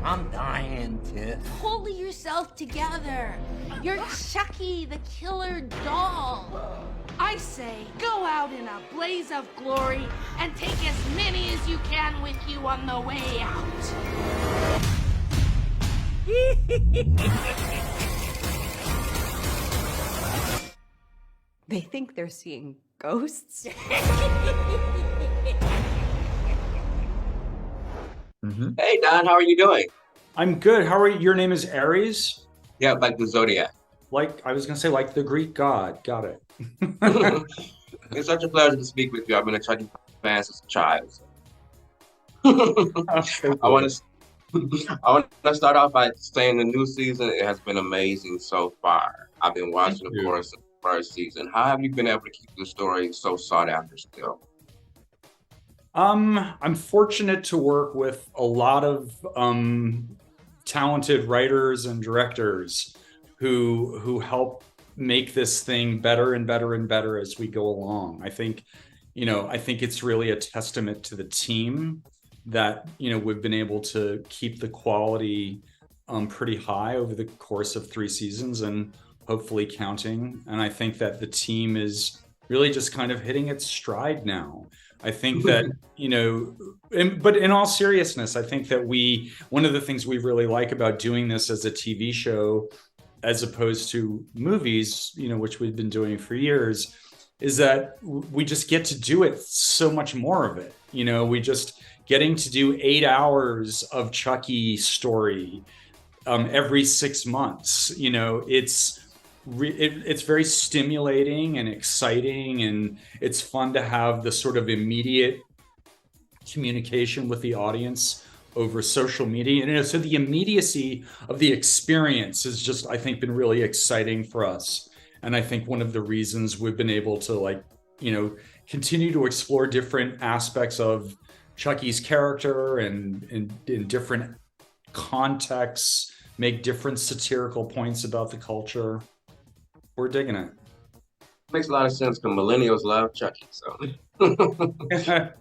I'm dying, Tiff. Pull yourself together. You're Chucky, the killer doll. I say, go out in a blaze of glory and take as many as you can with you on the way out. They think they're seeing ghosts. Hey, Don, how are you doing? I'm good. How are you? Your name is Aries? Yeah, like the Zodiac. Like, I was going to say, like the Greek god. Got it. It's such a pleasure to speak with you. I've been a Chucky fan since a child. I want to start off by saying the new season, it has been amazing so far. I've been watching, of course, the first season. How have you been able to keep the story so sought after still? I'm fortunate to work with a lot of talented writers and directors who help make this thing better and better and better as we go along. I think it's really a testament to the team that, we've been able to keep the quality pretty high over the course of 3 seasons and hopefully counting. And I think that the team is really just kind of hitting its stride now. I think that, but in all seriousness, I think that one of the things we really like about doing this as a TV show, as opposed to movies, which we've been doing for years, is that we just get to do it so much more of it. We just getting to do 8 hours of Chucky story every 6 months. It's very stimulating and exciting, and it's fun to have the sort of immediate communication with the audience over social media. And so the immediacy of the experience has just, I think, been really exciting for us. And I think one of the reasons we've been able to continue to explore different aspects of Chucky's character and in different contexts, make different satirical points about the culture. We're digging it. Makes a lot of sense because millennials love Chucky. So,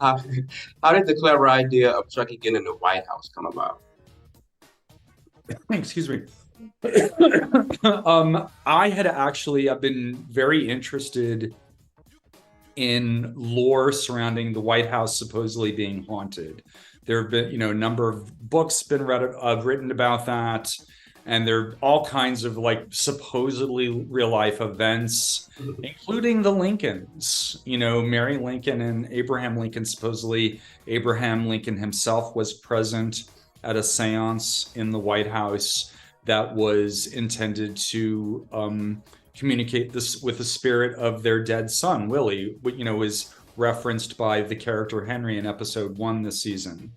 how did the clever idea of Chucky getting in the White House come about? Excuse me. I've been very interested in lore surrounding the White House supposedly being haunted. There have been, a number of books been written about that. And there are all kinds of supposedly real life events, including the Lincolns, Mary Lincoln and Abraham Lincoln. Supposedly Abraham Lincoln himself was present at a seance in the White House that was intended to communicate this with the spirit of their dead son, Willie, was referenced by the character Henry in episode 1 this season.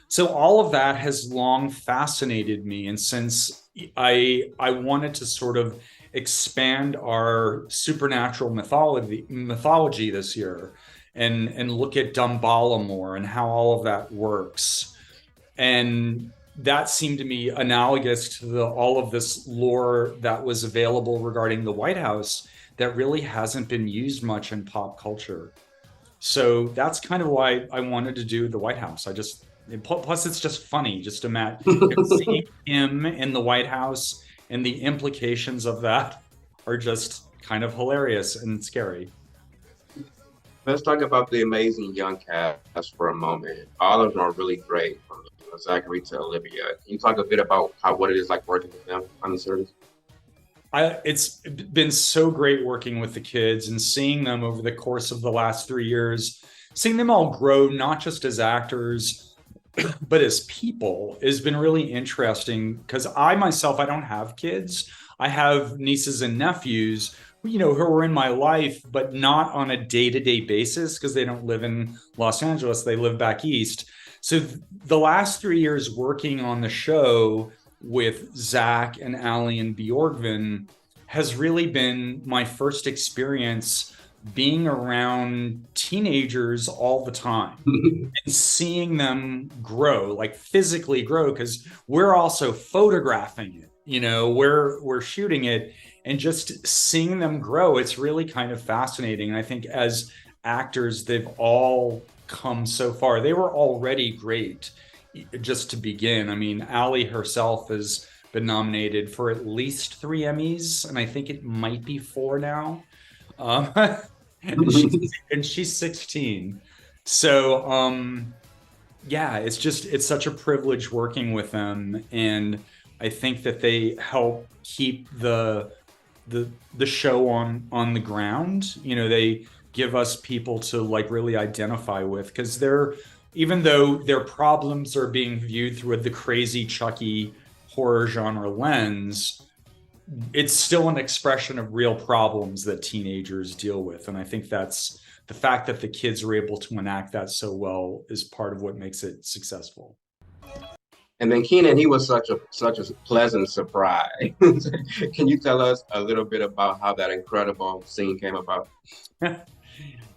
So all of that has long fascinated me. And since I wanted to sort of expand our supernatural mythology this year and look at Damballa more and how all of that works. And that seemed to me analogous to all of this lore that was available regarding the White House that really hasn't been used much in pop culture. So that's kind of why I wanted to do the White House. Plus, it's just funny. Just imagine seeing him in the White House, and the implications of that are just kind of hilarious and scary. Let's talk about the amazing young cast for a moment. All of them are really great, from Zachary to Olivia. Can you talk a bit about what it is like working with them on the series? It's been so great working with the kids and seeing them over the course of the last 3 years, seeing them all grow, not just as actors, but as people, has been really interesting because I don't have kids. I have nieces and nephews, who are in my life, but not on a day-to-day basis because they don't live in Los Angeles. They live back east. So the last 3 years working on the show with Zach and Allie and Bjorgvin has really been my first experience being around teenagers all the time and seeing them grow, physically grow, because we're also photographing it, we're shooting it, and just seeing them grow, it's really kind of fascinating. And I think as actors, they've all come so far. They were already great just to begin, I mean, Allie herself has been nominated for at least 3 Emmys, and I think it might be 4 now. Um, and she's 16. So, yeah, it's such a privilege working with them, and I think that they help keep the show on the ground. You know, they give us people to like really identify with, because they're, even though their problems are being viewed through the crazy Chucky horror genre lens, it's still an expression of real problems that teenagers deal with. And I think that's the fact that the kids are able to enact that so well is part of what makes it successful. And then Keenan, he was such a pleasant surprise. Can you tell us a little bit about how that incredible scene came about?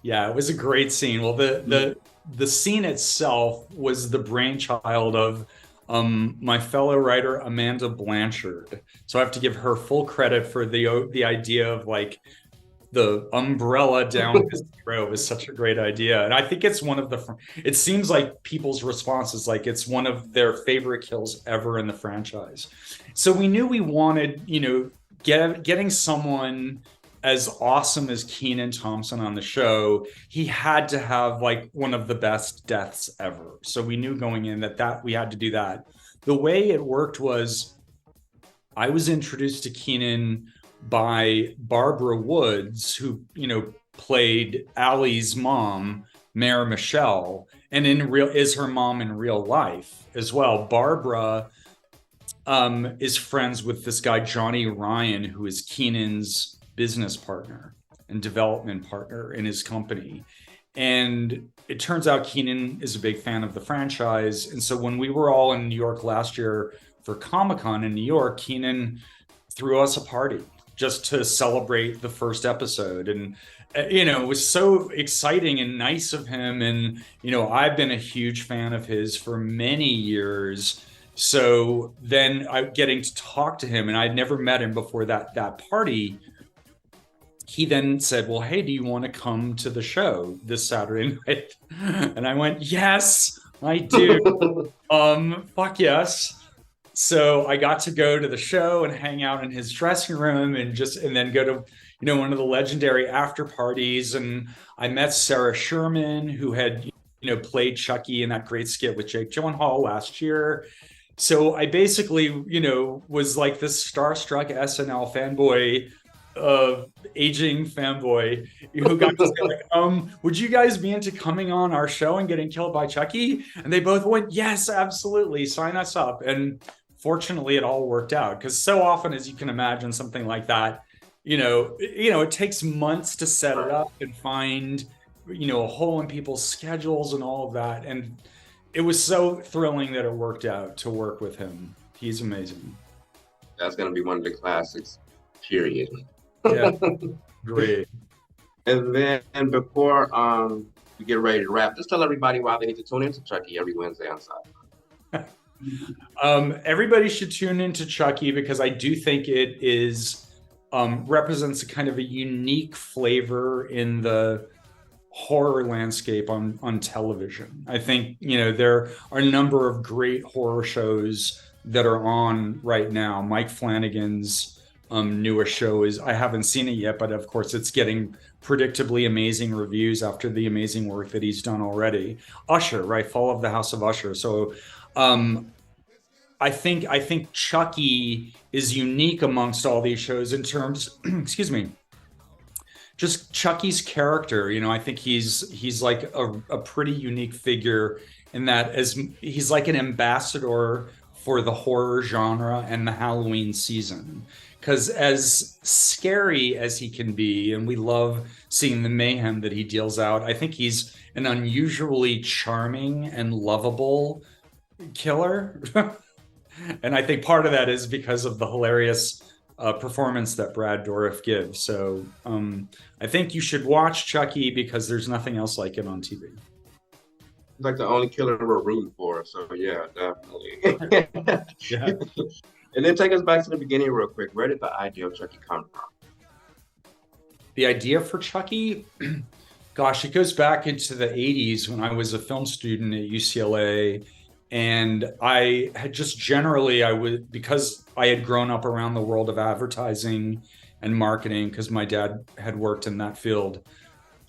Yeah, it was a great scene. Well, the scene itself was the brainchild of my fellow writer Amanda Blanchard. So I have to give her full credit for the idea of like the umbrella down his throat was such a great idea. And I think it's one of the, it seems like people's responses, like it's one of their favorite kills ever in the franchise. So we knew we wanted, you know, getting someone as awesome as Kenan Thompson on the show, he had to have like one of the best deaths ever. So we knew going in that we had to do that. The way it worked was I was introduced to Kenan by Barbara Woods, who, you know, played Allie's mom, Mayor Michelle, and is her mom in real life as well. Barbara is friends with this guy, Johnny Ryan, who is Kenan's business partner and development partner in his company. And it turns out Kenan is a big fan of the franchise. And so when we were all in New York last year for Comic-Con in New York, Kenan threw us a party just to celebrate the first episode. And, you know, it was so exciting and nice of him. And, you know, I've been a huge fan of his for many years. So then I'm getting to talk to him, and I'd never met him before that party. He then said, well, hey, do you want to come to the show this Saturday night? And I went, yes, I do. Fuck yes. So I got to go to the show and hang out in his dressing room and then go to, you know, one of the legendary after parties. And I met Sarah Sherman, who had, you know, played Chucky in that great skit with Jake Gyllenhaal last year. So I basically, you know, was like this starstruck SNL fanboy, aging fanboy who got to say like, would you guys be into coming on our show and getting killed by Chucky? And they both went, yes, absolutely, sign us up. And fortunately, it all worked out, because so often, as you can imagine, something like that, you know, it takes months to set it up and find, you know, a hole in people's schedules and all of that. And it was so thrilling that it worked out to work with him. He's amazing. That's going to be one of the classics, period. Yeah, great. And then before we get ready to wrap, just tell everybody why they need to tune into Chucky every Wednesday on SYFY. Everybody should tune into Chucky, because I do think it is represents a kind of a unique flavor in the horror landscape on television. I think, you know, there are a number of great horror shows that are on right now. Mike Flanagan's newest show is, I haven't seen it yet, but of course it's getting predictably amazing reviews after the amazing work that he's done already. Usher, right? Fall of the House of Usher. So I think Chucky is unique amongst all these shows in terms, excuse me, just Chucky's character. You know, I think he's like a pretty unique figure in that, as he's like an ambassador for the horror genre and the Halloween season. Because as scary as he can be, and we love seeing the mayhem that he deals out, I think he's an unusually charming and lovable killer. And I think part of that is because of the hilarious performance that Brad Dourif gives. So I think you should watch Chucky, because there's nothing else like it on TV. It's like the only killer we're rooting for. So yeah, definitely. Yeah. And then take us back to the beginning real quick. Where did the idea of Chucky come from? The idea for Chucky, gosh, it goes back into the 80s when I was a film student at UCLA. And I had just generally, because I had grown up around the world of advertising and marketing, because my dad had worked in that field,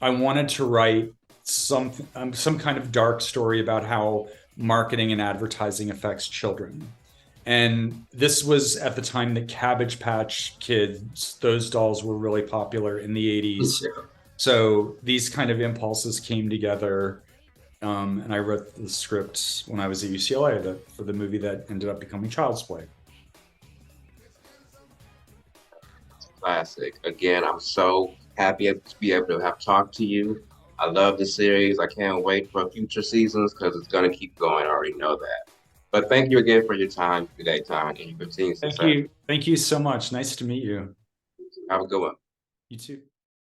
I wanted to write some kind of dark story about how marketing and advertising affects children. And this was at the time that Cabbage Patch Kids, those dolls were really popular in the 80s. So these kind of impulses came together. And I wrote the script when I was at UCLA for the movie that ended up becoming Child's Play. Classic. Again, I'm so happy to be able to have talked to you. I love the series. I can't wait for future seasons because it's going to keep going. I already know that. But thank you again for your time today, Tom, and your continued success. Thank you. Thank you so much. Nice to meet you. Have a good one. You too.